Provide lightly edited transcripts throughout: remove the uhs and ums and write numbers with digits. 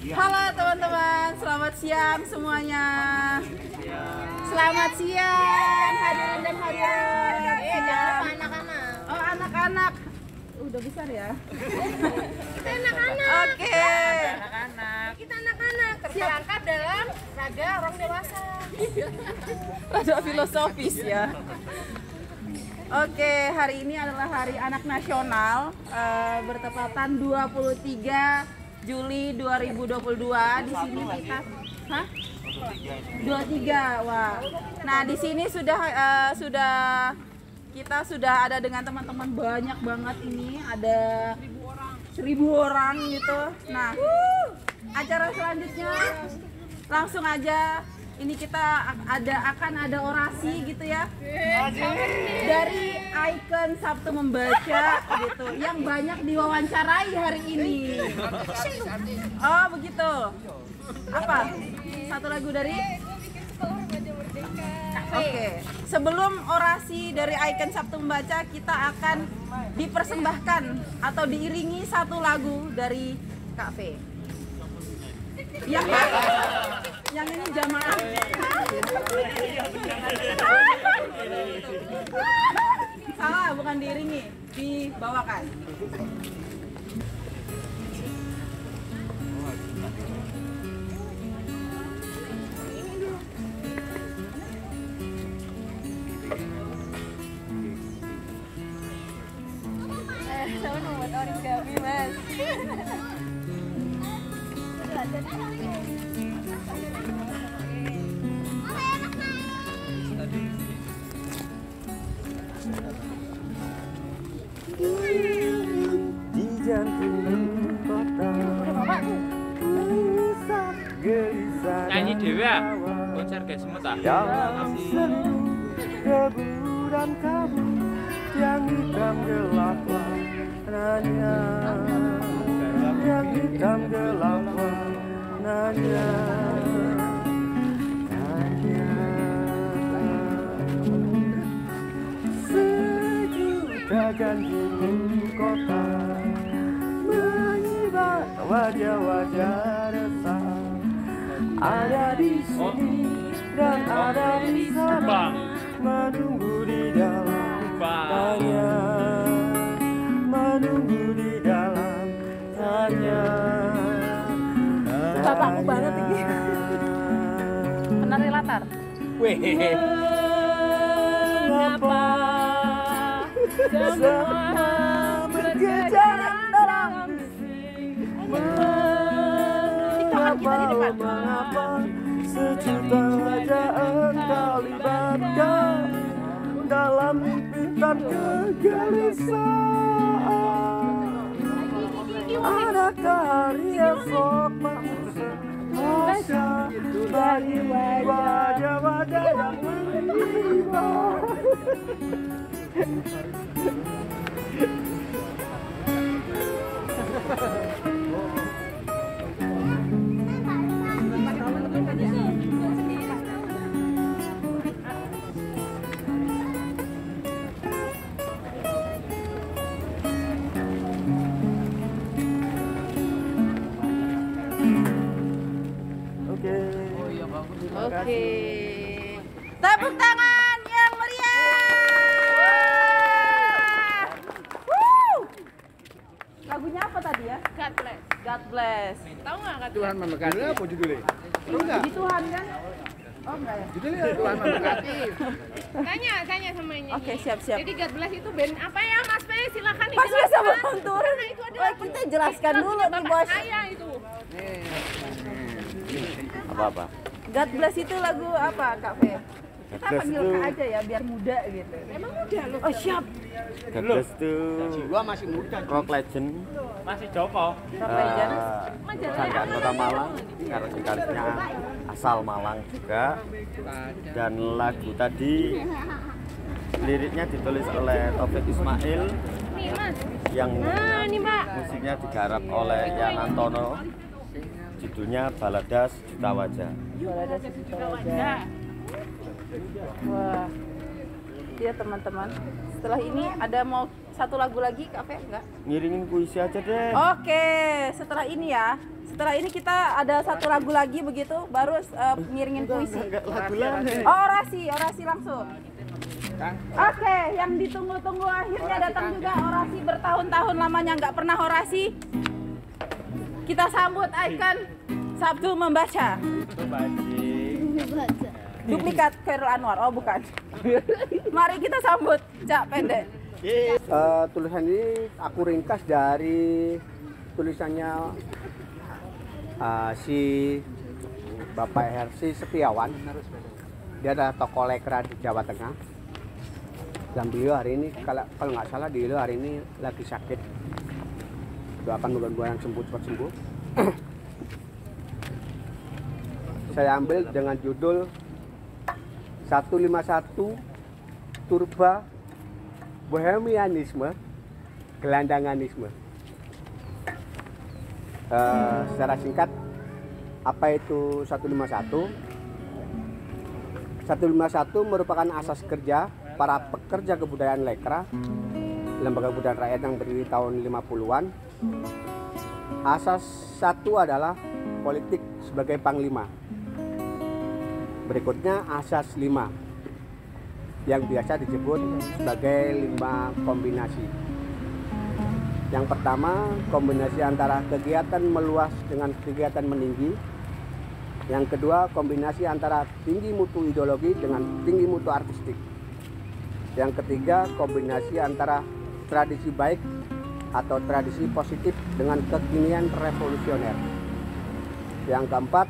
Halo teman-teman, selamat siang semuanya. Selamat siang hadirin dan hadirat. Jangan lupa anak-anak. Oh, anak-anak. Udah besar ya? Kita anak-anak. Oke. Kita anak-anak terperangkap dalam raga orang dewasa. Rada filosofis ya. Oke, hari ini adalah Hari Anak Nasional, bertepatan 23 Juli 2022. Di sini kita, 23, wah. Nah, di sini kita sudah ada dengan teman-teman banyak banget ini, ada 1000 orang gitu. Nah, acara selanjutnya langsung aja. Ini kita akan ada orasi gitu ya dari ikon Sabtu Membaca gitu yang banyak diwawancarai hari ini. Oh begitu. Apa? Satu lagu dari? Oke. Sebelum orasi dari ikon Sabtu Membaca, kita akan dipersembahkan atau diiringi satu lagu dari Kak V. Yang ini jamaah. Salah, bukan diiringi, dibawakan. Sama membuat origami, Mas. Di jantung kota pusat gelisah nyanyi dewe ya? Konser guys semut ah. dalam seluruh debu dan kabut yang hitam gelap warnanya, yang hitam gelap warnanya. Sejuta janji kota menyibar wajah-wajah resah, ada di sini dan ada di sana, menunggu di dalam tanya, menunggu di dalam tanya. Bapakku banget ini. Penari latar. Weh. Mengapa semua bergejala dalam mengapa sejuta wajah engkau libatkan dalam impitan kegelisahan. Adakah hari esok manusia dari wajah-wajah yang menjiwa? Oke. Tepuk tangan yang meriah. Woo! Lagunya apa tadi ya? God bless. God bless. Tahu nggak God Tuhan memberkati. Apa judulnya? Enggak. Puji Tuhan kan? Oh enggak ya? Judulnya Tuhan memberkati. Tanya sama ini. Oke, siap-siap. Jadi God bless itu band apa ya, Mas P? Silakan Mas dijelaskan. bisa bantu. Karena itu adalah Kita jelaskan dulu nih, Bapak Bos. saya itu. Apa-apa? God bless itu lagu apa, Kak V? Kita God bless panggil itu- Kak aja ya, biar muda gitu. Emang udah loh. Oh siap. God bless itu Jiwa masih muda. rock legend, Masih Joko. Rock Legend. Sanggaan Kota Malang, karena gitarisnya asal Malang juga. Dan lagu tadi liriknya ditulis oleh Taufik Ismail, Nih, Mas. yang Nah, ini, Mbak. musiknya digarap oleh Yan Antono. Judulnya Balada Sejuta Wajah. Balada Sejuta Wajah. Wah, iya teman-teman. Setelah ini ada mau satu lagu lagi kafe enggak? Ngiringin puisi aja deh. Oke, setelah ini ya. Setelah ini kita ada satu lagu lagi begitu, baru ngiringin puisi. Oh, orasi langsung. Oke, yang ditunggu-tunggu akhirnya datang juga orasi bertahun-tahun lamanya nggak pernah orasi. Kita sambut ikon Sabtu membaca. Duplikat Khairul Anwar. Oh, bukan. Mari kita sambut Cak Pendek. Tulisan ini aku ringkas dari tulisannya si Bapak Hersi Setiawan. Dia adalah tokoh lekra di Jawa Tengah. Dan beliau hari ini kalau nggak salah beliau hari ini lagi sakit. Doakan mudah-mudahan cepat sembuh. Saya ambil dengan judul 151 Turba Bohemianisme Gelandanganisme. Secara singkat, apa itu 151? 151 merupakan asas kerja para pekerja kebudayaan lekra, lembaga kebudayaan rakyat yang berdiri tahun 50-an. Asas 1 adalah politik sebagai panglima. Berikutnya asas 5 yang biasa disebut sebagai 5 kombinasi. Yang pertama, kombinasi antara kegiatan meluas dengan kegiatan meninggi. Yang kedua, kombinasi antara tinggi mutu ideologi dengan tinggi mutu artistik. Yang ketiga, kombinasi antara tradisi baik atau tradisi positif dengan kekinian revolusioner. Yang keempat,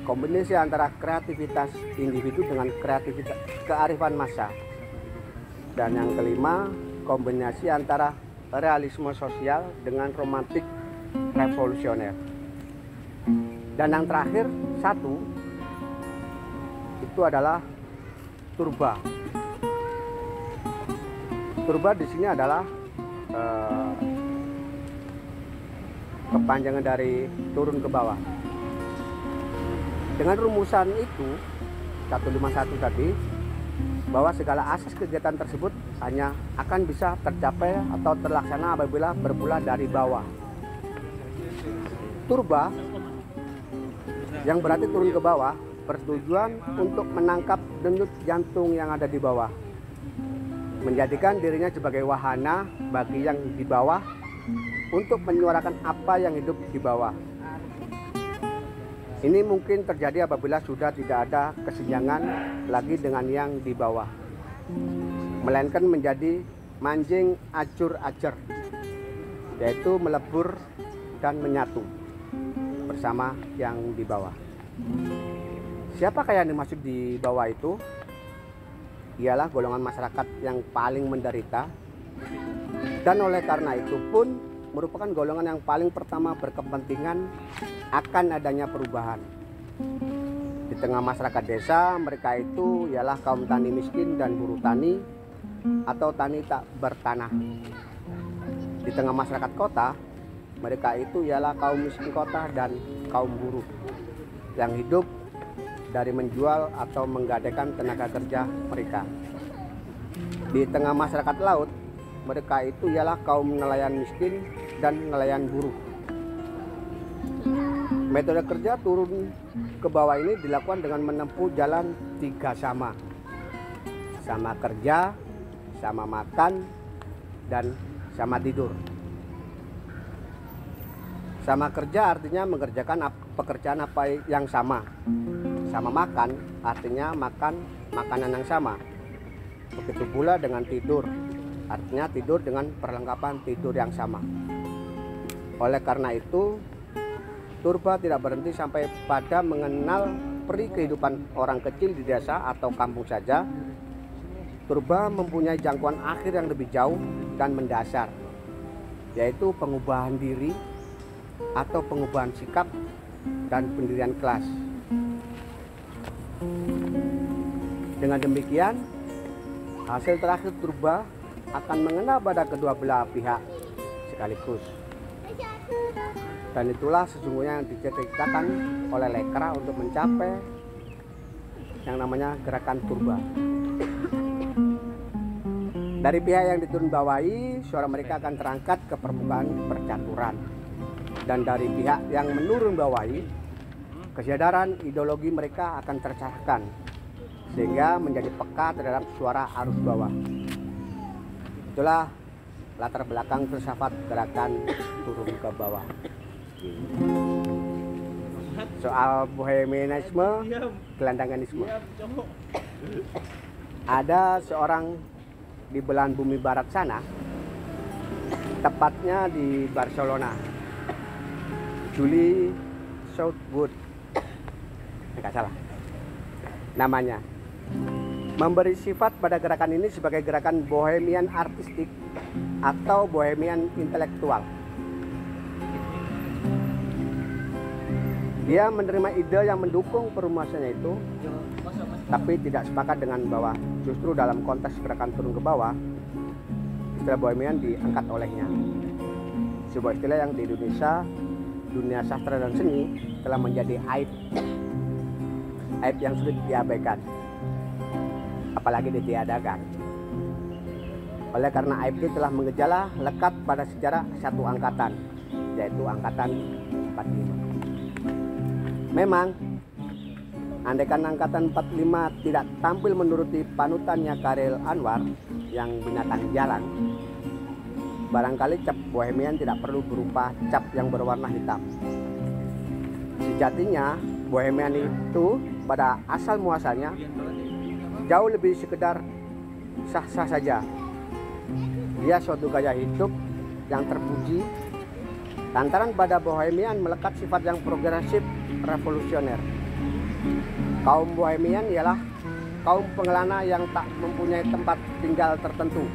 kombinasi antara kreativitas individu dengan kreativitas kearifan massa. Dan yang kelima, kombinasi antara realisme sosial dengan romantik revolusioner. Dan yang terakhir, 1 itu adalah turba. Turba di sini adalah kepanjangan dari turun ke bawah. Dengan rumusan itu 151 tadi, bahwa segala asas kegiatan tersebut hanya akan bisa tercapai atau terlaksana apabila bermula dari bawah. Turba yang berarti turun ke bawah bertujuan untuk menangkap denyut jantung yang ada di bawah, menjadikan dirinya sebagai wahana bagi yang di bawah untuk menyuarakan apa yang hidup di bawah. Ini mungkin terjadi apabila sudah tidak ada kesenjangan lagi dengan yang di bawah, melainkan menjadi manjing acur-acer, yaitu melebur dan menyatu bersama yang di bawah. Siapakah yang dimaksud di bawah itu? Ialah golongan masyarakat yang paling menderita, dan oleh karena itu pun merupakan golongan yang paling pertama berkepentingan akan adanya perubahan. Di tengah masyarakat desa, mereka itu ialah kaum tani miskin dan buruh tani atau tani tak bertanah. Di tengah masyarakat kota, mereka itu ialah kaum miskin kota dan kaum buruh yang hidup dari menjual atau menggadaikan tenaga kerja mereka. Di tengah masyarakat laut, mereka itu ialah kaum nelayan miskin dan nelayan buruh. Metode kerja turun ke bawah ini dilakukan dengan menempuh jalan 3 sama. Sama kerja, sama makan, dan sama tidur. Sama kerja artinya mengerjakan pekerjaan apa yang sama. Sama makan artinya makan makanan yang sama. Begitu pula dengan tidur, artinya tidur dengan perlengkapan tidur yang sama. Oleh karena itu, turba tidak berhenti sampai pada mengenal peri kehidupan orang kecil di desa atau kampung saja. Turba mempunyai jangkauan akhir yang lebih jauh dan mendasar, yaitu pengubahan diri atau pengubahan sikap dan pendirian kelas. Dengan demikian, hasil terakhir turba akan mengena pada kedua belah pihak sekaligus. Dan itulah sesungguhnya yang diciptakan oleh lekra untuk mencapai yang namanya gerakan turba. Dari pihak yang diturun bawahi, suara mereka akan terangkat ke permukaan percaturan. Dan dari pihak yang menurun bawahi, kesadaran ideologi mereka akan tercerahkan sehingga menjadi peka terhadap suara arus bawah. Itulah latar belakang filsafat gerakan turun ke bawah. Soal bohemianisme, gelandanganisme. Ada seorang di belahan bumi barat sana, tepatnya di Barcelona, Julie Southwood, nggak salah namanya, memberi sifat pada gerakan ini sebagai gerakan bohemian artistik atau bohemian intelektual. Dia menerima ide yang mendukung perumasannya itu, tapi tidak sepakat dengan bahwa justru dalam konteks gerakan turun ke bawah, istilah bohemian diangkat olehnya. Sebuah istilah yang di Indonesia, dunia sastra dan seni telah menjadi aib yang sulit diabaikan, apalagi ditiadakan. Oleh karena aib itu telah mengejala lekat pada sejarah satu angkatan, yaitu angkatan 45. Memang andaikan angkatan 45 tidak tampil menuruti panutannya Chairil Anwar yang binatang jalan, barangkali cap bohemian tidak perlu berupa cap yang berwarna hitam. Sejatinya bohemian itu pada asal muasalnya jauh lebih sekedar sah-sah saja. Dia suatu gaya hidup yang terpuji, lantaran pada bohemian melekat sifat yang progresif revolusioner. Kaum bohemian ialah kaum pengelana yang tak mempunyai tempat tinggal tertentu.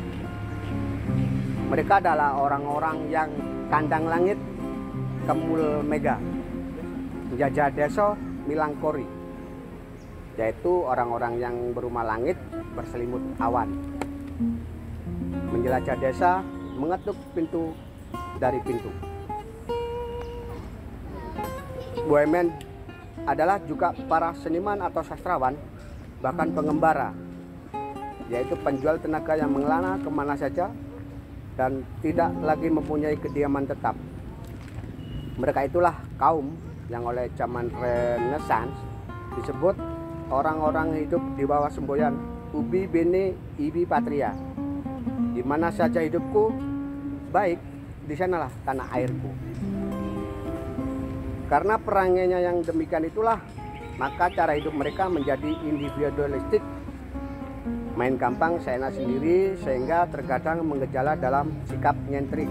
Mereka adalah orang-orang yang kandang langit kemul mega, menjajah desa milangkori, yaitu orang-orang yang berumah langit berselimut awan, menjelajah desa, mengetuk pintu dari pintu. Bohemian adalah juga para seniman atau sastrawan, bahkan pengembara, yaitu penjual tenaga yang mengelana kemana saja dan tidak lagi mempunyai kediaman tetap. Mereka itulah kaum yang oleh zaman Renaissance disebut orang-orang hidup di bawah semboyan ubi bene ibi patria. Di mana saja hidupku baik, di sanalah tanah airku. Karena perangainya yang demikian itulah, maka cara hidup mereka menjadi individualistik, main gampang seenak sendiri, sehingga terkadang mengejala dalam sikap nyentrik.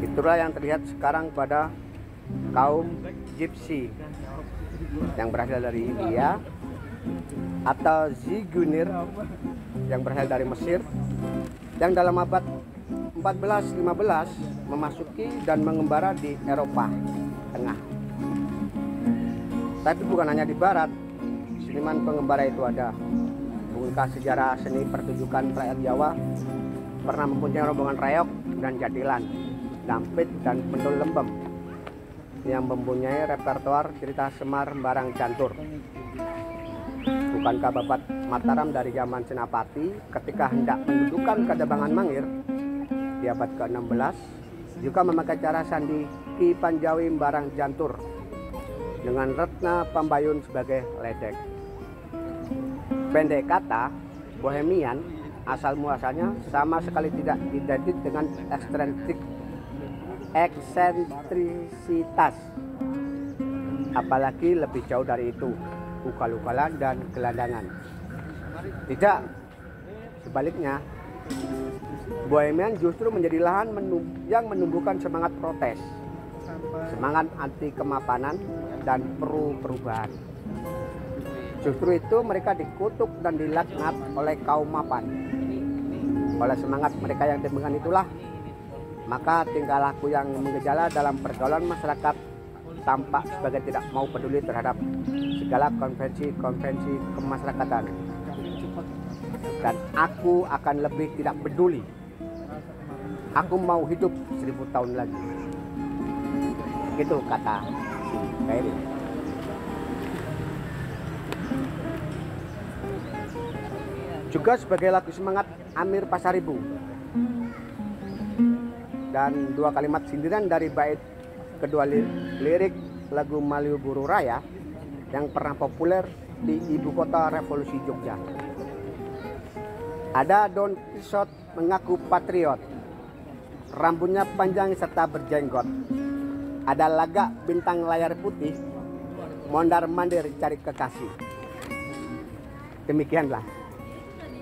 Itulah yang terlihat sekarang pada kaum Gypsy yang berasal dari India, atau Zigeuner yang berasal dari Mesir, yang dalam abad 14-15 memasuki dan mengembara di Eropa Tengah. Tapi bukan hanya di Barat, seniman pengembara itu ada. Bukankah sejarah seni pertunjukan rakyat Jawa pernah mempunyai rombongan reok dan jadilan, dampit dan pendul lembem yang mempunyai repertoar cerita Semar Barang Jantur. Bukankah Babat Mataram dari zaman Senapati ketika hendak mendudukan Kadebangan Mangir di abad ke-16 juga memakai cara sandi Ki Panjawi Barang Jantur dengan Retna Pambayun sebagai ledek. Pendek kata, bohemian asal muasalnya sama sekali tidak identik dengan eksentrisitas, apalagi lebih jauh dari itu, ugal-ugalan dan gelandangan. Tidak, sebaliknya, bohemian justru menjadi lahan yang menumbuhkan semangat protes, semangat anti kemapanan dan perubahan. Justru itu mereka dikutuk dan dilaknat oleh kaum mapan. Oleh semangat mereka yang demikian itulah, maka tingkah laku yang mengejala dalam pergaulan masyarakat tampak sebagai tidak mau peduli terhadap segala konvensi-konvensi kemasyarakatan. Dan aku akan lebih tidak peduli. Aku mau hidup 1000 tahun lagi. Gitu kata Chairil. Juga sebagai lagu semangat Amir Pasaribu. Dan 2 kalimat sindiran dari bait kedua lirik lagu Malioboro Raya yang pernah populer di ibu kota revolusi Jogja. Ada Don Quixote mengaku patriot, rambutnya panjang serta berjenggot. Ada lagak bintang layar putih, mondar-mandir cari kekasih. Demikianlah,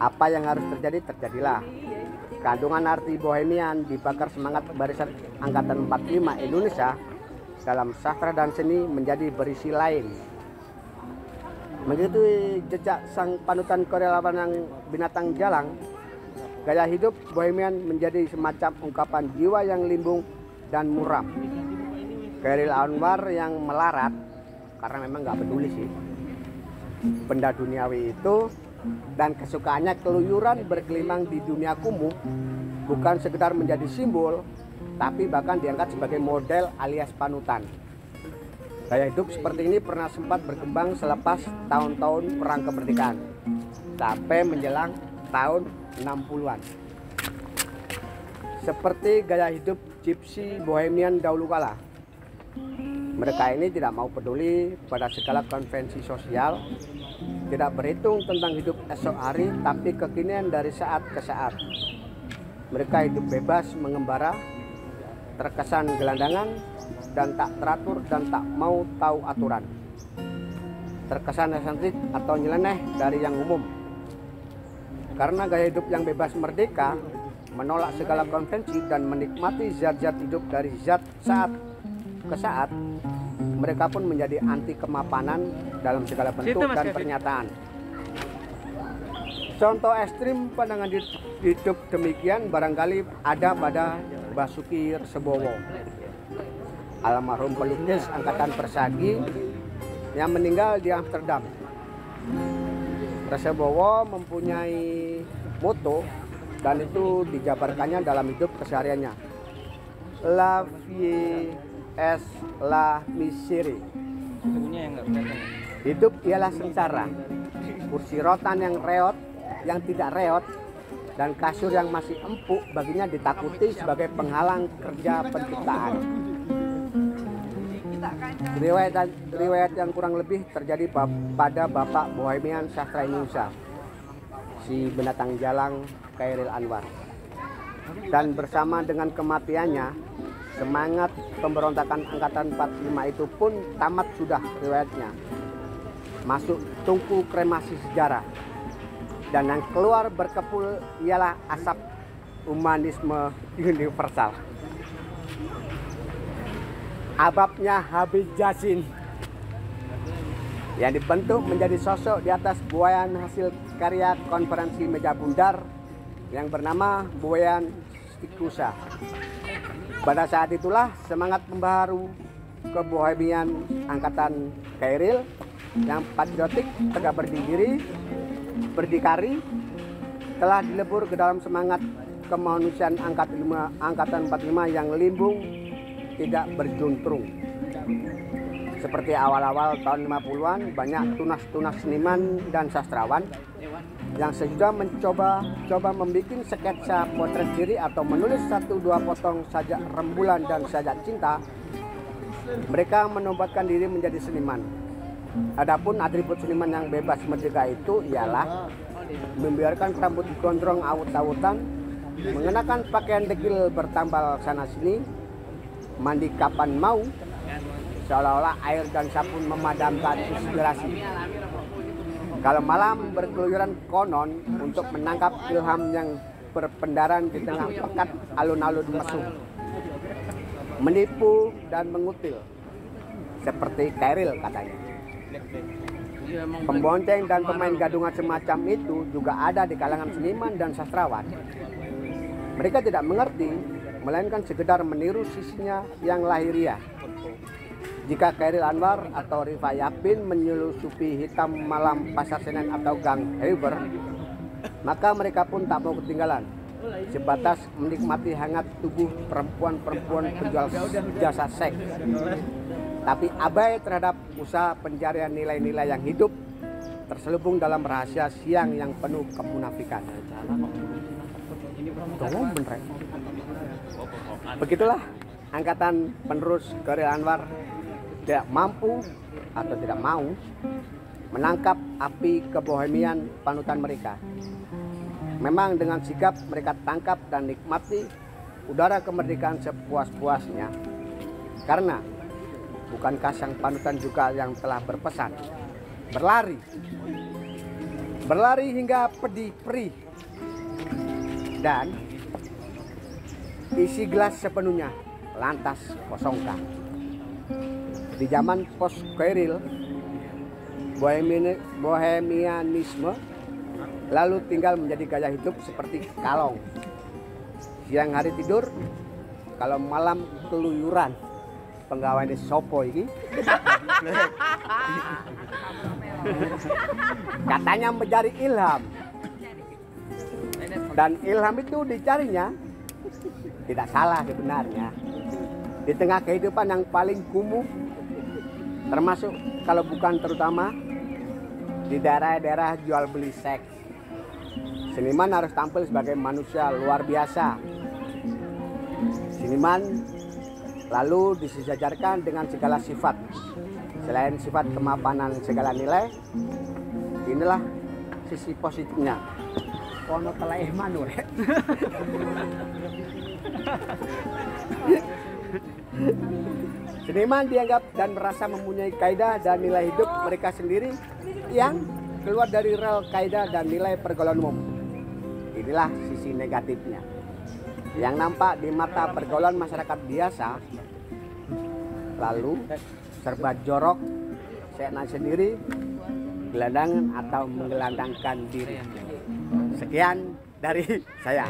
apa yang harus terjadi terjadilah. Kandungan arti bohemian dibakar semangat barisan Angkatan 45 Indonesia dalam sastra dan seni menjadi berisi lain. Mengikuti jejak sang panutan korelawan yang binatang jalang, gaya hidup bohemian menjadi semacam ungkapan jiwa yang limbung dan muram. Chairil Anwar yang melarat, karena memang nggak peduli sih benda duniawi itu, dan kesukaannya keluyuran bergelimang di dunia kumuh, bukan sekedar menjadi simbol, tapi bahkan diangkat sebagai model alias panutan. Gaya hidup seperti ini pernah sempat berkembang selepas tahun-tahun perang kemerdekaan sampai menjelang tahun 60-an. Seperti gaya hidup gypsy bohemian dahulu kala. Mereka ini tidak mau peduli pada segala konvensi sosial, tidak berhitung tentang hidup esok hari, tapi kekinian dari saat ke saat. Mereka hidup bebas mengembara, terkesan gelandangan, dan tak teratur dan tak mau tahu aturan. Terkesan eksentrik atau nyeleneh dari yang umum. Karena gaya hidup yang bebas merdeka, menolak segala konvensi dan menikmati zat-zat hidup dari zat saat ke saat, mereka pun menjadi anti kemapanan dalam segala bentuk dan pernyataan. Contoh ekstrim pandangan hidup demikian barangkali ada pada Basuki Resebowo, almarhum pelukis angkatan Persagi yang meninggal di Amsterdam. Resebowo mempunyai moto dan itu dijabarkannya dalam hidup kesehariannya. La vie est la misère. Hidup ialah sengsara. Kursi rotan yang reot, yang tidak reot, dan kasur yang masih empuk baginya ditakuti sebagai penghalang kerja penciptaan. Riwayat yang kurang lebih terjadi pada Bapak Bohemian Sastra Indonesia, si binatang jalang Chairil Anwar. Dan bersama dengan kematiannya, semangat pemberontakan Angkatan 45 itu pun tamat sudah riwayatnya. Masuk tungku kremasi sejarah. Dan yang keluar berkepul ialah asap humanisme universal. Ababnya Habib Yasin yang dibentuk menjadi sosok di atas buayan hasil karya konferensi meja bundar yang bernama Buayan Stikusa. Pada saat itulah semangat pembaharu kebohemian Angkatan Chairil yang patriotik, tegak berdikari telah dilebur ke dalam semangat kemanusiaan Angkatan 45 yang limbung tidak berjuntrung. Seperti awal-awal tahun 50-an, banyak tunas-tunas seniman dan sastrawan yang sudah mencoba membuat sketsa potret diri atau menulis 1-2 potong sajak rembulan dan sajak cinta. Mereka menobatkan diri menjadi seniman. Adapun atribut seniman yang bebas merdeka itu ialah membiarkan rambut gondrong awut-awutan, mengenakan pakaian dekil bertambal sana sini, mandi kapan mau, seolah-olah air dan sabun memadamkan inspirasi. Kalau malam berkeluyuran konon untuk menangkap ilham yang berpendaran di tengah pekat alun-alun mesum, menipu dan mengutil, seperti Chairil katanya. Pembonceng dan pemain gadungan semacam itu juga ada di kalangan seniman dan sastrawan. Mereka tidak mengerti, melainkan sekedar meniru sisinya yang lahiriah. Jika Chairil Anwar atau Rifai Yapin menyelusupi hitam malam pasar Senen atau Gang Heuber, maka mereka pun tak mau ketinggalan, sebatas menikmati hangat tubuh perempuan-perempuan penjual jasa seks, tapi abai terhadap usaha pencarian nilai-nilai yang hidup terselubung dalam rahasia siang yang penuh kemunafikan. Tolong bener. Begitulah angkatan penerus Chairil Anwar tidak mampu atau tidak mau menangkap api kebohemian panutan mereka. Memang dengan sigap mereka tangkap dan nikmati udara kemerdekaan sepuas-puasnya. Karena bukankah sang panutan juga yang telah berpesan berlari hingga pedih perih dan isi gelas sepenuhnya lantas kosongkan. Di zaman post Chairil, bohemianisme lalu tinggal menjadi gaya hidup seperti kalong. Siang hari tidur, kalau malam keluyuran. Penggawain sopo ini katanya mencari ilham, dan ilham itu dicarinya tidak salah sebenarnya di tengah kehidupan yang paling kumuh, termasuk kalau bukan terutama di daerah-daerah jual beli seks. Seniman harus tampil sebagai manusia luar biasa. Seniman lalu disejajarkan dengan segala sifat. Selain sifat kemapanan segala nilai, inilah sisi positifnya. Kono teleh manur. Seniman dianggap dan merasa mempunyai kaidah dan nilai hidup mereka sendiri yang keluar dari rel kaidah dan nilai pergaulan umum. Inilah sisi negatifnya yang nampak di mata pergaulan masyarakat biasa, lalu serba jorok, seenak sendiri, gelandangan atau menggelandangkan diri. Sekian dari saya.